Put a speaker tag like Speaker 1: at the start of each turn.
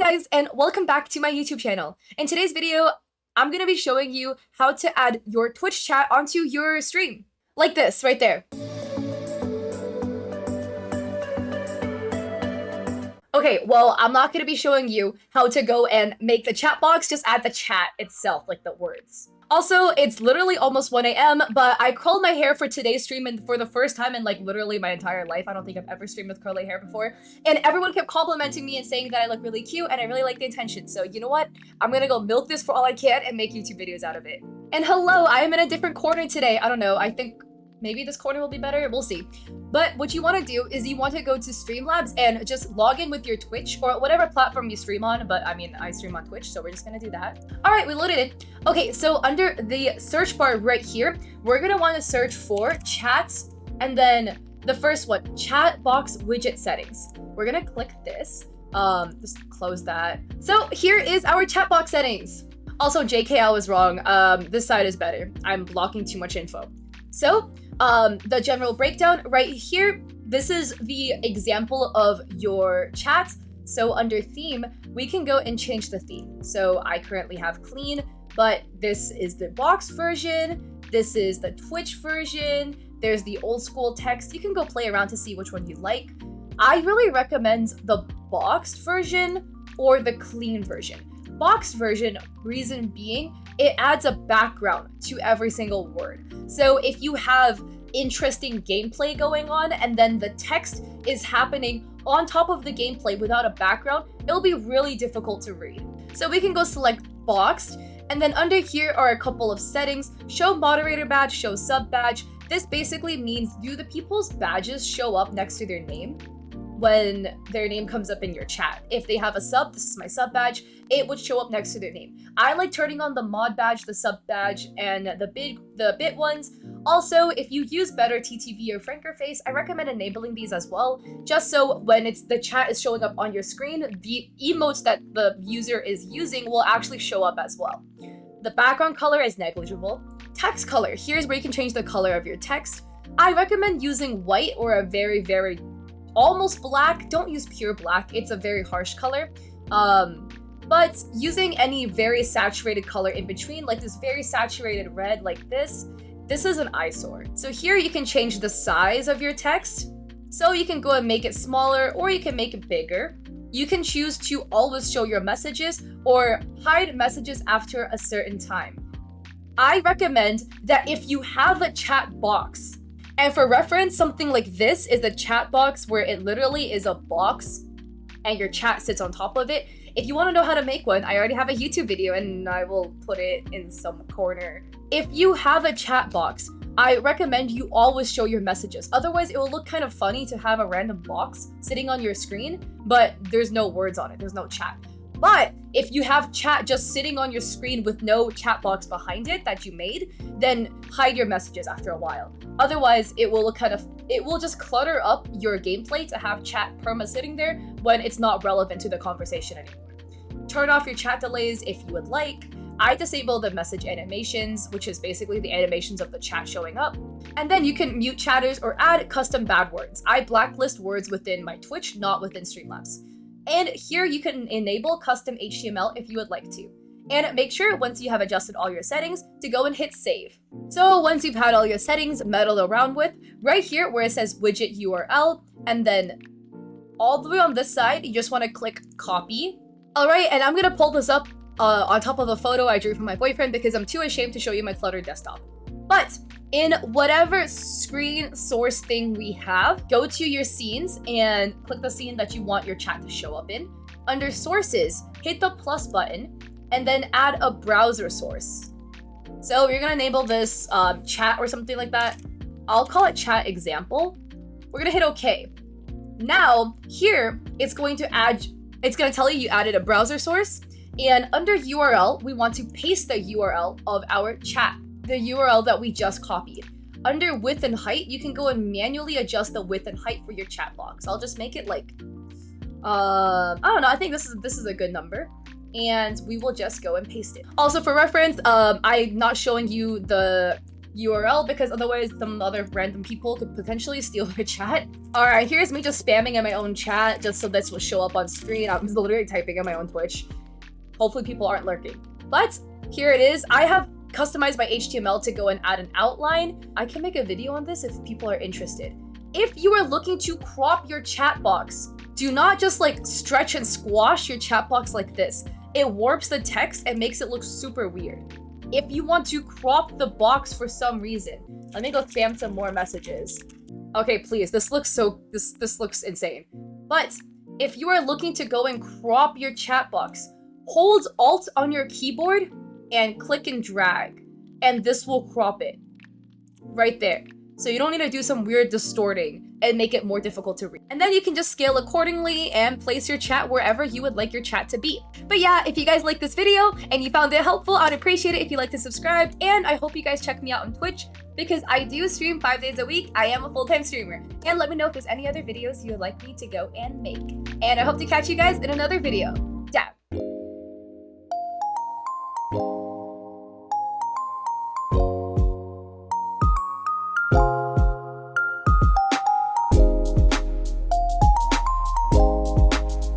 Speaker 1: guys, and welcome back to my YouTube channel. In today's video, I'm gonna be showing you how to add your Twitch chat onto your stream. Like this, right there. Okay, well, I'm not gonna be showing you how to go and make the chat box, just add the chat itself, like the words. Also, it's literally almost 1 a.m., but I curled my hair for today's stream and for the first time in like literally my entire life. I don't think I've ever streamed with curly hair before. And everyone kept complimenting me and saying that I look really cute and I really like the intention. So you know what? I'm gonna go milk this for all I can and make YouTube videos out of it. And hello, I am in a different corner today. I don't know, I think maybe this corner will be better, we'll see. But what you want to do is you want to go to Streamlabs and just log in with your Twitch or whatever platform you stream on, but I mean, I stream on Twitch, so we're just gonna do that. All right, we loaded it. Okay, so under the search bar right here, we're gonna want to search for chats, and then the first one, chat box widget settings. We're gonna click this, just close that. So here is our chat box settings. Also, JK, I was wrong. This side is better. I'm blocking too much info. So, the general breakdown right here, this is the example of your chat. So under theme, we can go and change the theme. So I currently have clean, but this is the box version. This is the Twitch version. There's the old school text. You can go play around to see which one you like. I really recommend the boxed version or the clean version. Boxed version, reason being, it adds a background to every single word. So if you have interesting gameplay going on and then the text is happening on top of the gameplay without a background, it'll be really difficult to read. So we can go select boxed, and then under here are a couple of settings: show moderator badge, show sub badge. This basically means, do the people's badges show up next to their name when their name comes up in your chat? If they have a sub, this is my sub badge, it would show up next to their name. I like turning on the mod badge, the sub badge, and the bit ones. Also, if you use better TTV or Frankerface, I recommend enabling these as well, just so when the chat is showing up on your screen, the emotes that the user is using will actually show up as well. The background color is negligible. Text color, here's where you can change the color of your text. I recommend using white or a very, very almost black. Don't use pure black, it's a very harsh color. But using any very saturated color in between, like this very saturated red like this is an eyesore. So here you can change the size of your text. So you can go and make it smaller or you can make it bigger. You can choose to always show your messages or hide messages after a certain time. I recommend that if you have a chat box, and for reference, something like this is a chat box where it literally is a box and your chat sits on top of it. If you want to know how to make one, I already have a YouTube video and I will put it in some corner. If you have a chat box, I recommend you always show your messages. Otherwise, it will look kind of funny to have a random box sitting on your screen, but there's no words on it, there's no chat. But if you have chat just sitting on your screen with no chat box behind it that you made, then hide your messages after a while. Otherwise, it will just clutter up your gameplay to have chat perma sitting there when it's not relevant to the conversation anymore. Turn off your chat delays if you would like. I disable the message animations, which is basically the animations of the chat showing up. And then you can mute chatters or add custom bad words. I blacklist words within my Twitch, not within Streamlabs. And here you can enable custom HTML if you would like to. And make sure once you have adjusted all your settings to go and hit save. So once you've had all your settings meddled around with, right here where it says widget URL, and then all the way on this side, you just want to click copy. All right, and I'm gonna pull this up on top of a photo I drew for my boyfriend because I'm too ashamed to show you my cluttered desktop. But in whatever screen source thing we have, go to your scenes and click the scene that you want your chat to show up in. Under sources, hit the plus button and then add a browser source. So you're gonna enable this chat or something like that. I'll call it chat example. We're gonna hit OK. Now here, it's going to tell you added a browser source, and under URL, we want to paste the URL of our chat, the URL that we just copied. Under width and height, you can go and manually adjust the width and height for your chat box. I'll just make it like, I don't know, I think this is a good number. And we will just go and paste it. Also for reference, I'm not showing you the URL because otherwise some other random people could potentially steal your chat. Alright, here's me just spamming in my own chat just so this will show up on screen. I'm literally typing in my own Twitch. Hopefully people aren't lurking. But here it is. I have customized my HTML to go and add an outline. I can make a video on this if people are interested. If you are looking to crop your chat box, do not just like stretch and squash your chat box like this. It warps the text and makes it look super weird. If you want to crop the box for some reason, let me go spam some more messages. Okay, please, this looks insane. But if you are looking to go and crop your chat box, hold Alt on your keyboard and click and drag, and this will crop it right there. So you don't need to do some weird distorting and make it more difficult to read. And then you can just scale accordingly and place your chat wherever you would like your chat to be. But yeah, if you guys like this video and you found it helpful, I'd appreciate it if you'd like to subscribe, and I hope you guys check me out on Twitch because I do stream 5 days a week. I am a full-time streamer. And let me know if there's any other videos you would like me to go and make. And I hope to catch you guys in another video.